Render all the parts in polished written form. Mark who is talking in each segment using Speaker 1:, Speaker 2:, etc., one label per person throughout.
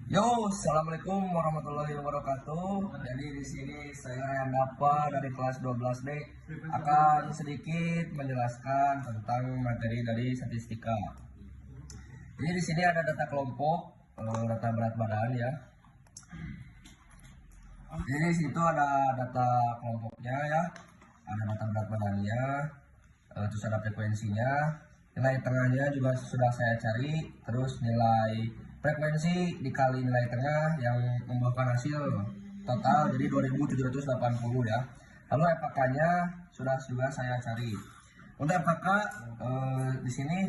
Speaker 1: Yo, assalamualaikum warahmatullahi wabarakatuh. Jadi di sini saya Ryan Dapa dari kelas 12D akan sedikit menjelaskan tentang materi dari statistika. Jadi di sini ada data kelompok, data berat badan ya. Jadi di situ ada data kelompoknya ya, ada data berat badannya, terus ada frekuensinya, nilai tengahnya juga sudah saya cari, terus nilai frekuensi dikali nilai tengah yang membuahkan hasil total jadi 2780 ya. Lalu FKK-nya sudah juga saya cari. Untuk FKK di sini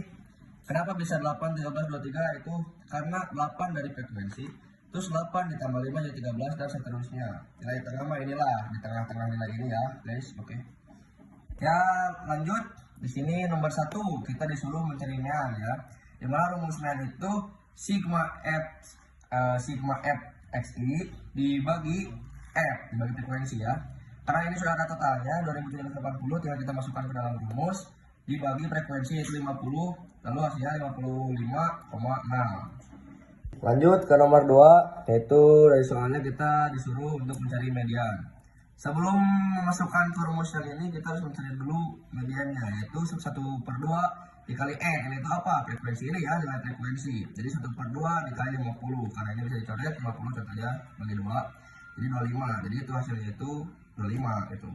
Speaker 1: kenapa bisa 8, 13, 23 itu karena 8 dari frekuensi, terus 8 ditambah 5 jadi 13 dan seterusnya. Nilai tengah mah inilah di tengah-tengah nilai ini ya, guys. Oke. Ya, lanjut. Di sini nomor 1 kita disuruh mencari mean ya. Dimana rumus mean itu sigma f xi dibagi dibagi frekuensi ya. Karena ini sudah ada totalnya 2780, tinggal kita masukkan ke dalam rumus dibagi frekuensi yaitu 50, lalu hasilnya 55,6. Lanjut ke nomor 2, yaitu dari soalnya kita disuruh untuk mencari median. Sebelum memasukkan ke rumus yang ini, kita harus mencari dulu mediannya, yaitu 1/2 dikali N. Itu apa? Frekuensi ini ya, nilai frekuensi. Jadi 1/2 dikali 50, karena ini bisa dicoret 50 contohnya bagi 2, jadi 25. Jadi itu hasilnya itu 25 itu.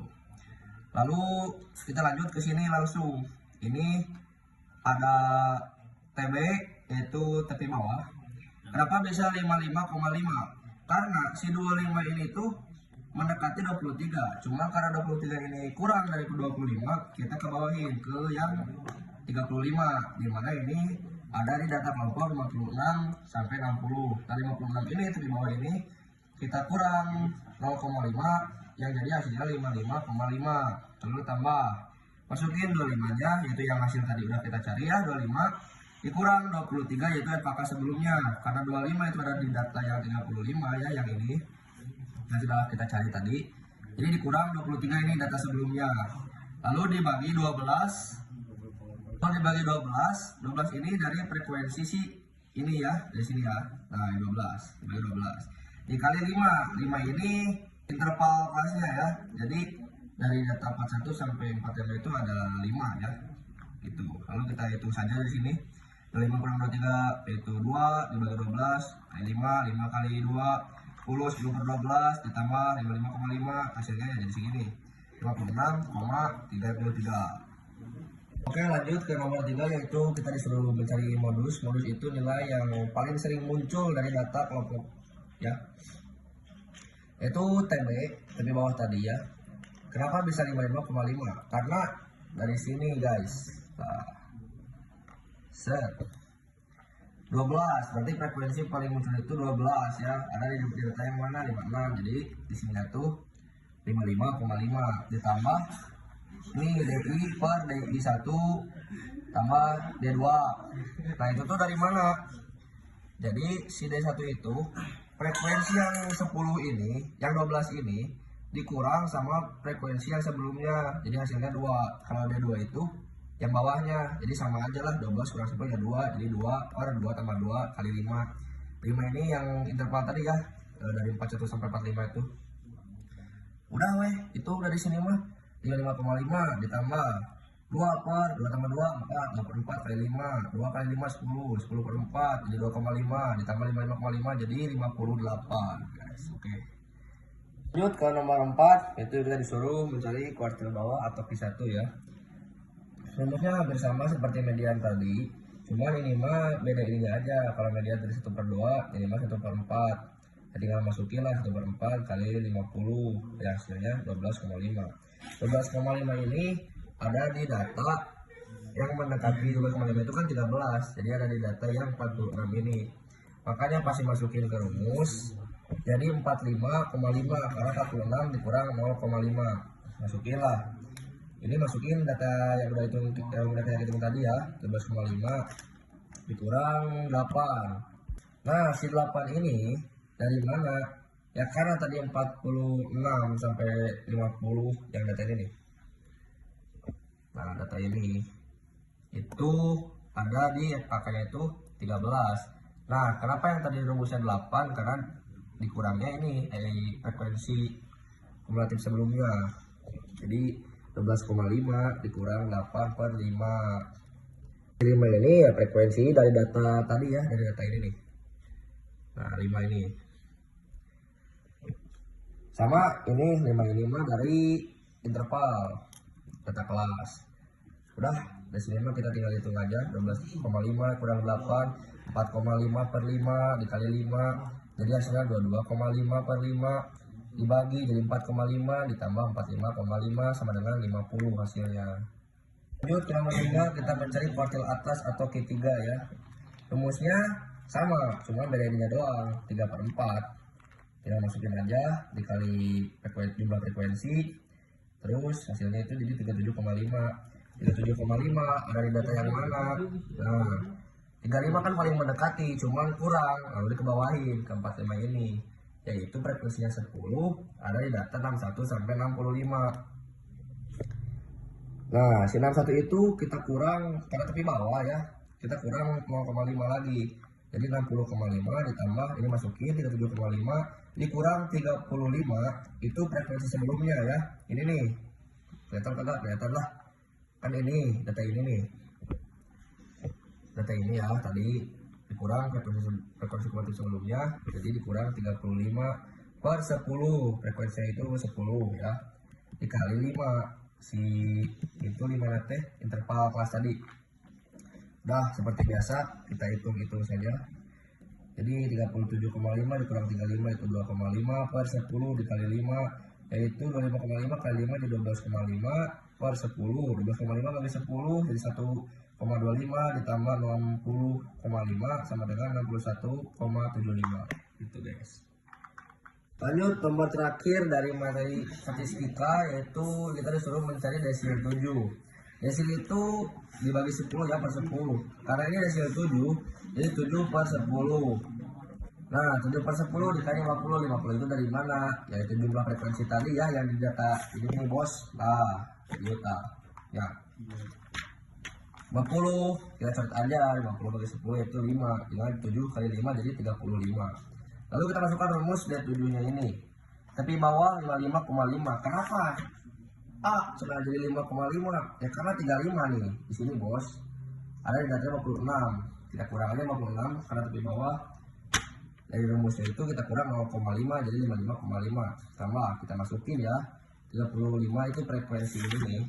Speaker 1: Lalu kita lanjut ke sini langsung. Ini ada TB, yaitu tepi bawah. Kenapa bisa 55,5? Karena si 25 ini tuh mendekati 23. Cuma karena 23 ini kurang dari 25, kita ke bawahin ke yang 35. Dimana ini ada di data kelompok 56 sampai 60. Dari 56 ini di bawah ini kita kurang 0,5 yang jadi hasilnya 55,5. Lalu tambah masukin 25-nya, yaitu yang hasil tadi udah kita cari ya, 25 dikurang 23 yaitu FKK sebelumnya, karena 25 itu ada di data yang 35 ya, yang ini yang sudah kita cari tadi. Jadi dikurang 23 ini data sebelumnya, lalu dibagi 12. Kalau dibagi 12 ini dari frekuensi si ini ya, dari sini ya. Nah 12 dibagi 12 dikali 5 ini interval kelasnya ya. Jadi dari data 41 sampai 45 itu adalah 5 ya, gitu. Lalu kita hitung saja di sini. 5 kurang 23 yaitu 2 dibagi 12 kali 5 kali 2 10 ditambah 55,5, hasilnya jadi segini 56,33. Oke, lanjut ke nomor 3, yaitu kita disuruh mencari modus. Modus itu nilai yang paling sering muncul dari data kelompok ya, yaitu TB bawah tadi ya. Kenapa bisa 55,5? Karena dari sini guys, nah, set 12 berarti frekuensi paling muncul itu 12 ya, ada di data yang mana 56. Jadi di sini tuh 55,5 ditambah ini DI per DI 1 tambah D2. Nah itu tuh dari mana? Jadi si D1 itu frekuensi yang 10 ini, yang 12 ini dikurang sama frekuensi yang sebelumnya, jadi hasilnya 2. Kalau D2 itu yang bawahnya, jadi sama aja lah, 12 kurang 10 ya 2, jadi 2 per 2 tambah 2 kali 5 ini yang interval tadi ya, dari 41 sampai 45 itu udah weh, itu dari sini mah 55,5 ditambah 2 per 2 tambah 2 4, 2 per 4 kali 5, 2 kali 5 10 per 4 jadi 2,5 ditambah 55,5 jadi 58 guys. Oke, lanjut ke nomor 4, itu kita disuruh mencari kuartil bawah atau Q1 ya. Rumusnya hampir sama seperti median tadi, cuman ini mah beda ininya aja. Kalau median tadi 1/2, ini mah 1/4. Jadi tinggal masukin lah 1/4 kali 50, ya hasilnya 12,5. 12,5 ini ada di data yang mendekati 12,5 itu kan 13, jadi ada di data yang 46 ini. Makanya pasti masukin ke rumus jadi 45,5, karena 46 dikurang 0,5, masukin lah. Ini masukin data yang udah hitung, data yang hitung tadi ya, 12,5 dikurang 8. Nah si 8 ini dari mana? Ya karena tadi 46 sampai 50 yang data ini nih. Nah data ini itu ada di FKK-nya itu 13. Nah, kenapa yang tadi rumusnya 8? Karena dikurangnya ini frekuensi kumulatif sebelumnya. Jadi 12,5 dikurang 8 per 5. 5 ini ya frekuensi dari data tadi ya, dari data ini nih. Nah, 5 ini. Sama ini 5 ini mah dari interval data kelas. Udah, dari sini mah kita tinggal hitung aja. 12,5 kurang 8, 4,5 per 5 dikali 5. Jadi hasilnya 22,5 per 5 dibagi jadi 4,5 ditambah 45,5 sama dengan 50 hasilnya. Lanjut ke nomor 5, kita mencari kuartil atas atau Q3 ya. Rumusnya sama, cuma bedanya doang, 3 per 4. Tinggal masukin aja, dikali jumlah frekuensi, terus hasilnya itu jadi 37,5. 37,5 ada di data yang mana? Nah, 35 kan paling mendekati, cuman kurang, lalu dikebawahin ke 45 ini, yaitu frekuensinya 10 ada di data 61 sampai 65. Nah, si 61 itu kita kurang karena tepi bawah ya, kita kurang 0,5 lagi. Jadi 60,5 ditambah ini masukin 37,5 dikurang 35 itu frekuensi sebelumnya ya. Ini nih. Kelihatan kagak? Kelihatan lah. Kan ini data ini nih. Data ini ya tadi dikurang frekuensi kumulatif sebelumnya, jadi dikurang 35 per 10. Frekuensinya itu 10 ya. Dikali 5. Si itu 5 teh interval kelas tadi. Udah seperti biasa kita hitung saja. Jadi 37,5 dikurang 35 itu 2,5 per 10 dikali 5 yaitu 25,5 kali 5 jadi 12,5 per 10. 12,5 kali 10 jadi 1,25 ditambah 60,5 sama dengan 61,75 gitu guys. Lanjut nomor terakhir dari materi statistika, yaitu kita disuruh mencari desil 7. Desil itu dibagi 10 ya per 10. Karena ini desil 7, jadi 7 per 10. Nah, 7 per 10 dikali 50. 50 itu dari mana? Yaitu jumlah frekuensi tadi ya yang di data ini nih bos. Nah, juta. Ya. 50 kita coret aja, 50 bagi 10 itu 5. Tinggal 7 kali 5 jadi 35. Lalu kita masukkan rumus dari 7-nya ini. Tapi bawah 55,5. Kenapa? Sudah jadi 5,5. Ya karena 35 nih. Di sini bos. Ada di data 56. Kita kurang aja 56 karena tepi bawah. Dari rumusnya itu kita kurang 0,5 jadi 55,5. Tambah kita masukin ya. 35 itu frekuensi ini nih.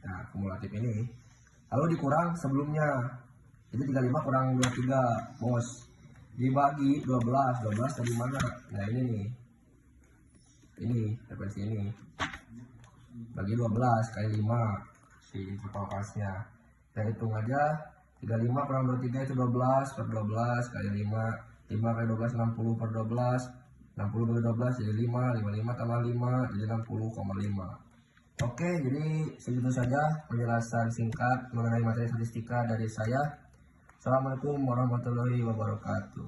Speaker 1: Nah, kumulatif ini. Lalu dikurang sebelumnya. Jadi 35 kurang 23, bos. Dibagi 12 dari mana? Nah ini nih, ini frekuensi ini bagi 12 kali 5 si interval kelasnya. Kita hitung aja 35 kurang 23 itu 12 per 12 kali 5 kali 12 60 per 12 60 bagi 12 jadi 5 55 tambah 5 jadi 60,5. Oke, jadi segitu saja penjelasan singkat mengenai materi statistika dari saya. Assalamualaikum warahmatullahi wabarakatuh.